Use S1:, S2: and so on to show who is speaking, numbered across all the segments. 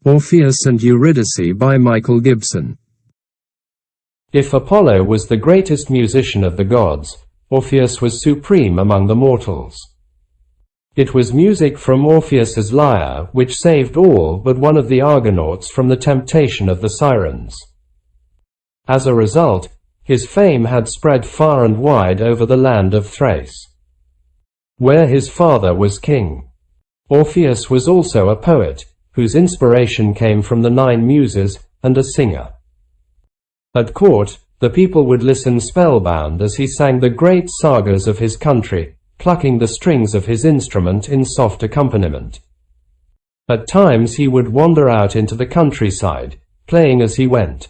S1: Orpheus and Eurydice by Michael Gibson.
S2: If Apollo was the greatest musician of the gods, Orpheus was supreme among the mortals. It was music from Orpheus's lyre which saved all but one of the Argonauts from the temptation of the sirens. As a result, his fame had spread far and wide over the land of Thrace, where his father was king. Orpheus was also a poet, whose inspiration came from the 9 Muses, and a singer. At court, the people would listen spellbound as he sang the great sagas of his country, plucking the strings of his instrument in soft accompaniment. At times he would wander out into the countryside, playing as he went.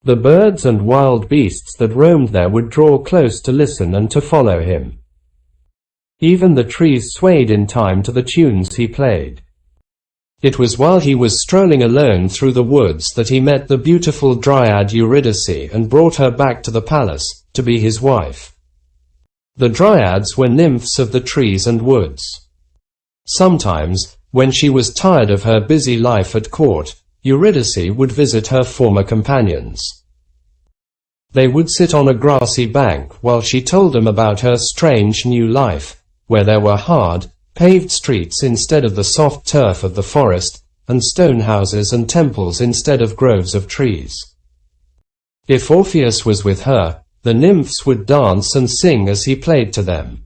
S2: The birds and wild beasts that roamed there would draw close to listen and to follow him. Even the trees swayed in time to the tunes he played. It was while he was strolling alone through the woods that he met the beautiful dryad Eurydice and brought her back to the palace, to be his wife. The dryads were nymphs of the trees and woods. Sometimes, when she was tired of her busy life at court, Eurydice would visit her former companions. They would sit on a grassy bank while she told them about her strange new life, where there were hard, paved streets instead of the soft turf of the forest, and stone houses and temples instead of groves of trees. If Orpheus was with her, the nymphs would dance and sing as he played to them.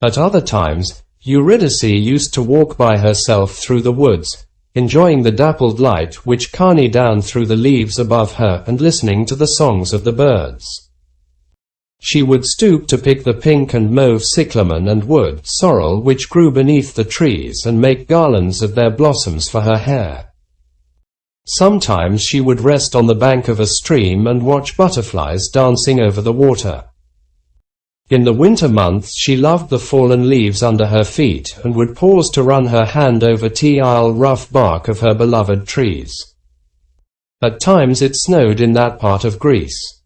S2: At other times, Eurydice used to walk by herself through the woods, enjoying the dappled light which shone down through the leaves above her and listening to the songs of the birds. She would stoop to pick the pink and mauve cyclamen and wood sorrel which grew beneath the trees and make garlands of their blossoms for her hair. Sometimes she would rest on the bank of a stream and watch butterflies dancing over the water. In the winter months she loved the fallen leaves under her feet and would pause to run her hand over the rough bark of her beloved trees. At times it snowed in that part of Greece.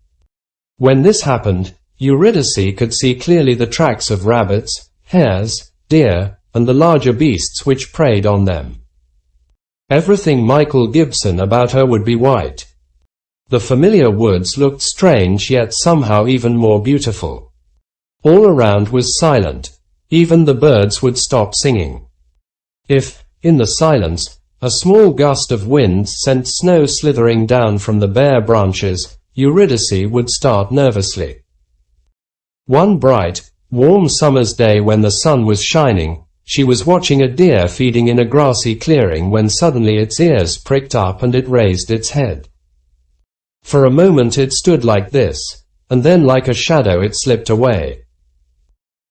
S2: When this happened, Eurydice could see clearly the tracks of rabbits, hares, deer, and the larger beasts which preyed on them. Everything Michael Gibson about her would be white. The familiar woods looked strange yet somehow even more beautiful. All around was silent. Even the birds would stop singing. If, in the silence, a small gust of wind sent snow slithering down from the bare branches, Eurydice would start nervously. One bright, warm summer's day when the sun was shining, she was watching a deer feeding in a grassy clearing when suddenly its ears pricked up and it raised its head. For a moment it stood like this, and then like a shadow it slipped away.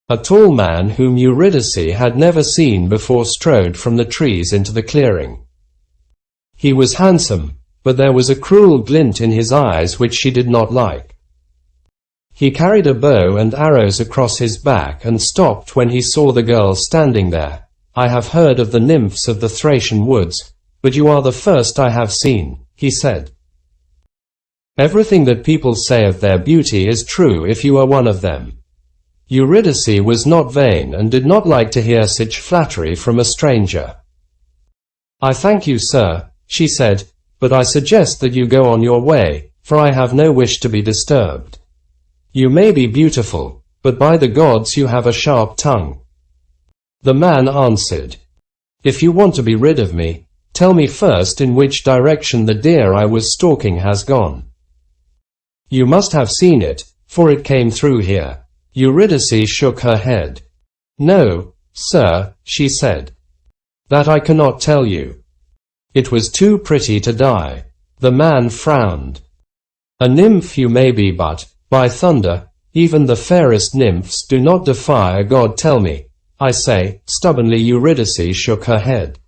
S2: A tall man whom Eurydice had never seen before strode from the trees into the clearing. He was handsome, but there was a cruel glint in his eyes which she did not like. He carried a bow and arrows across his back and stopped when he saw the girl standing there. "I have heard of the nymphs of the Thracian woods, but you are the first I have seen," he said. "Everything that people say of their beauty is true if you are one of them." Eurydice was not vain and did not like to hear such flattery from a stranger. "I thank you, sir," she said, "but I suggest that you go on your way, for I have no wish to be disturbed. You may be beautiful, but by the gods you have a sharp tongue." The man answered, "If you want to be rid of me, tell me first in which direction the deer I was stalking has gone. You must have seen it, for it came through here." Eurydice shook her head. "No, sir," she said. "That I cannot tell you. It was too pretty to die." The man frowned. "A nymph you may be, but, by thunder, even the fairest nymphs do not defy a god. Tell me, I say." Stubbornly Eurydice shook her head.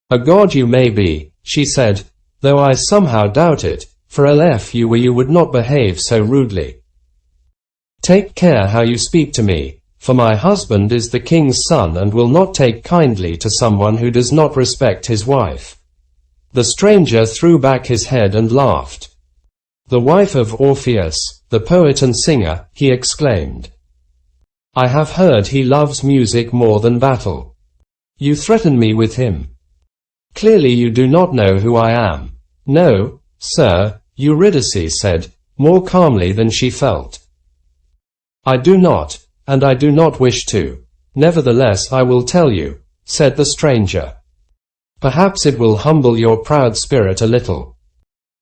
S2: "A god you may be," she said, "though I somehow doubt it, for if you were you would not behave so rudely. Take care how you speak to me, for my husband is the king's son and will not take kindly to someone who does not respect his wife." The stranger threw back his head and laughed. "The wife of Orpheus, the poet and singer," he exclaimed. "I have heard he loves music more than battle. You threaten me with him." Clearly you do not know who I am. No, sir, Eurydice said, more calmly than she felt. I do not, and I do not wish to. Nevertheless I will tell you, said the stranger. Perhaps it will humble your proud spirit a little.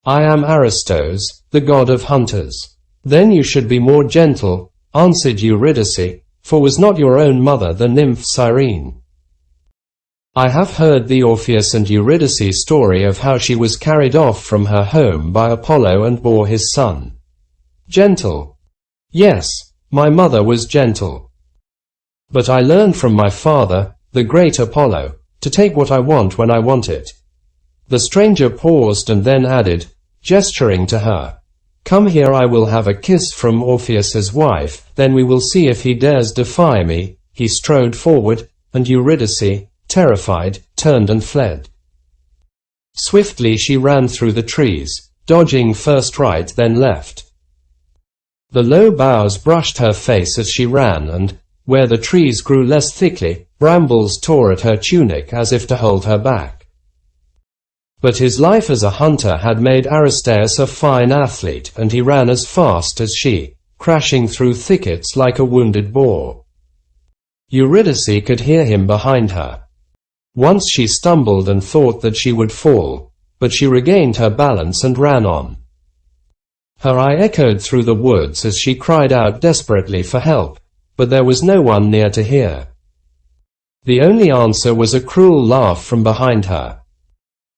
S2: I am Aristos, the god of hunters. Then you should be more gentle, answered Eurydice, for was not your own mother the nymph Cyrene? I have heard the Orpheus and Eurydice story of how she was carried off from her home by Apollo and bore his son. Gentle. Yes, my mother was gentle. But I learned from my father, the great Apollo, to take what I want when I want it. The stranger paused and then added, gesturing to her, come here, I will have a kiss from Orpheus's wife, then we will see if he dares defy me. He strode forward, and Eurydice, terrified, turned and fled. Swiftly she ran through the trees, dodging first right then left. The low boughs brushed her face as she ran, and, where the trees grew less thickly, brambles tore at her tunic as if to hold her back. But his life as a hunter had made Aristos a fine athlete, and he ran as fast as she, crashing through thickets like a wounded boar. Eurydice could hear him behind her. Once she stumbled and thought that she would fall, but she regained her balance and ran on. Her eye echoed through the woods as she cried out desperately for help, but there was no one near to hear. The only answer was a cruel laugh from behind her.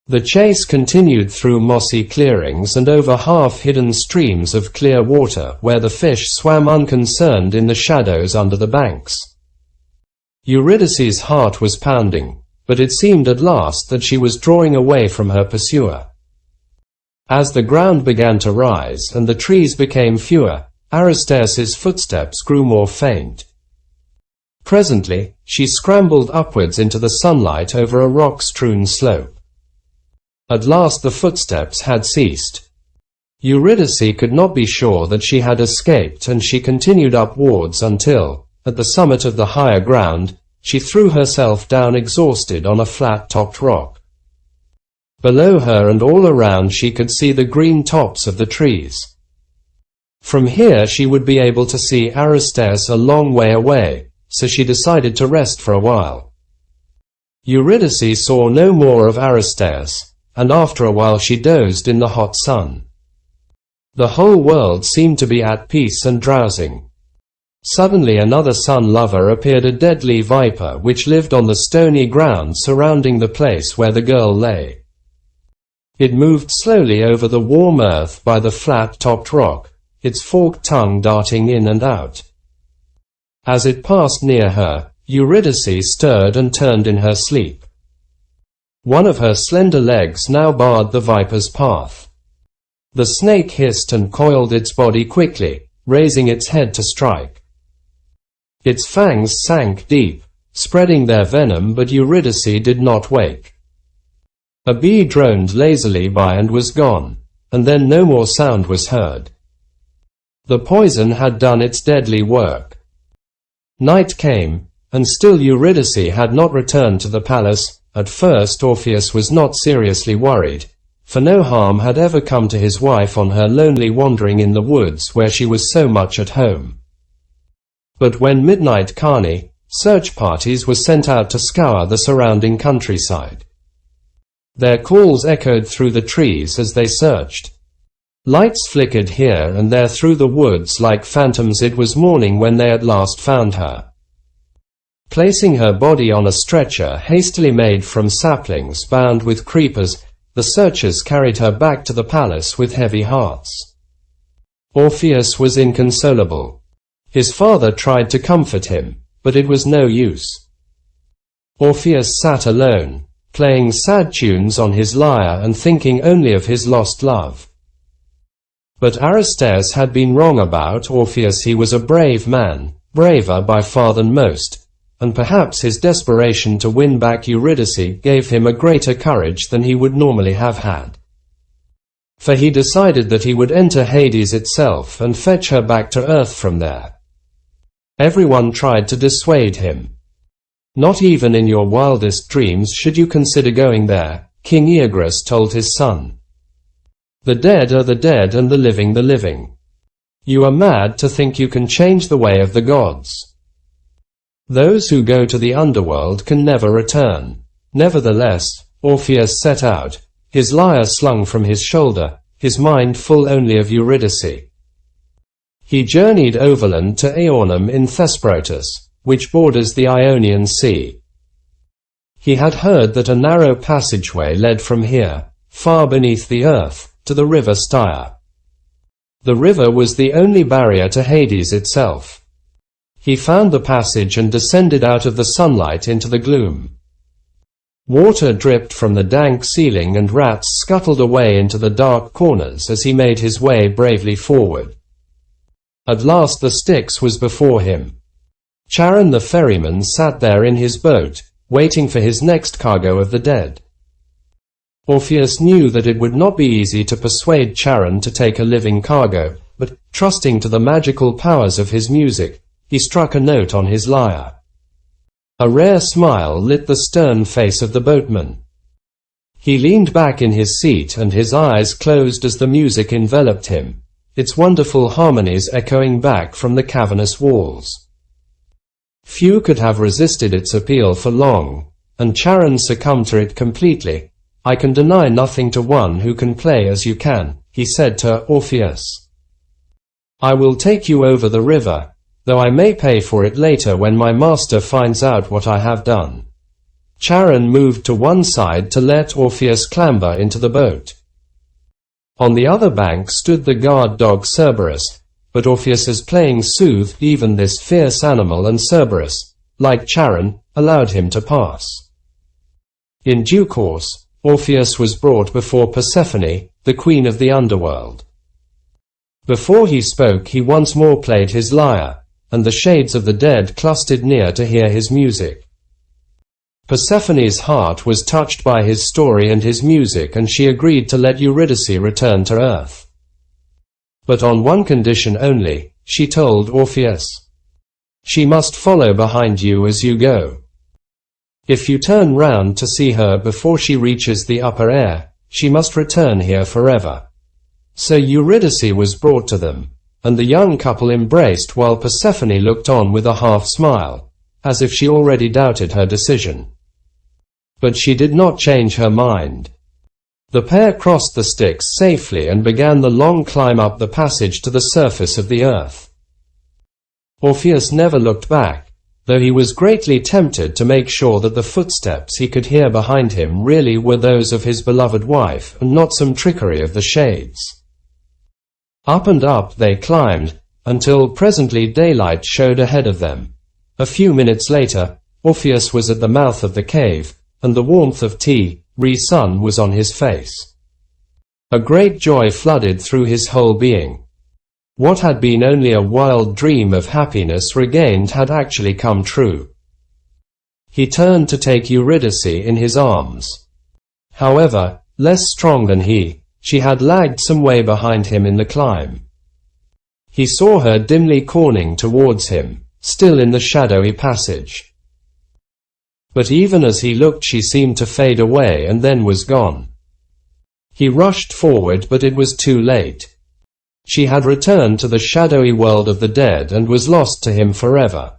S2: The chase continued through mossy clearings and over half-hidden streams of clear water where the fish swam unconcerned in the shadows under the banks. Eurydice's heart was pounding, but it seemed at last that she was drawing away from her pursuer. As the ground began to rise and the trees became fewer, Aristos's footsteps grew more faint. Presently, she scrambled upwards into the sunlight over a rock-strewn slope. At last the footsteps had ceased. Eurydice could not be sure that she had escaped, and she continued upwards until, at the summit of the higher ground, she threw herself down exhausted on a flat-topped rock. Below her and all around she could see the green tops of the trees. From here she would be able to see Aristos a long way away, so she decided to rest for a while. Eurydice saw no more of Aristos, and after a while she dozed in the hot sun. The whole world seemed to be at peace and drowsing. Suddenly another sun-lover appeared, a deadly viper which lived on the stony ground surrounding the place where the girl lay. It moved slowly over the warm earth by the flat-topped rock, its forked tongue darting in and out. As it passed near her, Eurydice stirred and turned in her sleep. One of her slender legs now barred the viper's path. The snake hissed and coiled its body quickly, raising its head to strike. Its fangs sank deep, spreading their venom, but Eurydice did not wake. A bee droned lazily by and was gone, and then no more sound was heard. The poison had done its deadly work. Night came, and still Eurydice had not returned to the palace. At first Orpheus was not seriously worried, for no harm had ever come to his wife on her lonely wandering in the woods where she was so much at home. But when midnight came, search parties were sent out to scour the surrounding countryside. Their calls echoed through the trees as they searched. Lights flickered here and there through the woods like phantoms. It was morning when they at last found her. Placing her body on a stretcher hastily made from saplings bound with creepers, the searchers carried her back to the palace with heavy hearts. Orpheus was inconsolable. His father tried to comfort him, but it was no use. Orpheus sat alone, playing sad tunes on his lyre and thinking only of his lost love. But Aristos had been wrong about Orpheus. He was a brave man, braver by far than most, and perhaps his desperation to win back Eurydice gave him a greater courage than he would normally have had. For he decided that he would enter Hades itself and fetch her back to earth from there. Everyone tried to dissuade him. Not even in your wildest dreams should you consider going there, King Eurydice told his son. The dead are the dead and the living. You are mad to think you can change the way of the gods. Those who go to the underworld can never return. Nevertheless, Orpheus set out, his lyre slung from his shoulder, his mind full only of Eurydice. He journeyed overland to Aeornum in Thesprotis, which borders the Ionian Sea. He had heard that a narrow passageway led from here, far beneath the earth, to the river Styre. The river was the only barrier to Hades itself. He found the passage and descended out of the sunlight into the gloom. Water dripped from the dank ceiling and rats scuttled away into the dark corners as he made his way bravely forward. At last the Styx was before him. Charon the ferryman sat there in his boat, waiting for his next cargo of the dead. Orpheus knew that it would not be easy to persuade Charon to take a living cargo, but, trusting to the magical powers of his music, he struck a note on his lyre. A rare smile lit the stern face of the boatman. He leaned back in his seat and his eyes closed as the music enveloped him, its wonderful harmonies echoing back from the cavernous walls. Few could have resisted its appeal for long, and Charon succumbed to it completely. I can deny nothing to one who can play as you can, he said to Orpheus. I will take you over the river, though I may pay for it later when my master finds out what I have done. Charon moved to one side to let Orpheus clamber into the boat. On the other bank stood the guard dog Cerberus, but Orpheus's playing soothed even this fierce animal, and Cerberus, like Charon, allowed him to pass. In due course, Orpheus was brought before Persephone, the queen of the underworld. Before he spoke he once more played his lyre, and the shades of the dead clustered near to hear his music. Persephone's heart was touched by his story and his music, and she agreed to let Eurydice return to earth. But on one condition only, she told Orpheus. She must follow behind you as you go. If you turn round to see her before she reaches the upper air, she must return here forever. So Eurydice was brought to them, and the young couple embraced while Persephone looked on with a half-smile, as if she already doubted her decision. But she did not change her mind. The pair crossed the Styx safely and began the long climb up the passage to the surface of the earth. Orpheus never looked back, though he was greatly tempted to make sure that the footsteps he could hear behind him really were those of his beloved wife and not some trickery of the shades. Up and up they climbed, until presently daylight showed ahead of them. A few minutes later, Orpheus was at the mouth of the cave, and the warmth of sun was on his face. A great joy flooded through his whole being. What had been only a wild dream of happiness regained had actually come true. He turned to take Eurydice in his arms. However, less strong than he, she had lagged some way behind him in the climb. He saw her dimly corning towards him, still in the shadowy passage. But even as he looked she seemed to fade away and then was gone. He rushed forward, but it was too late. She had returned to the shadowy world of the dead and was lost to him forever.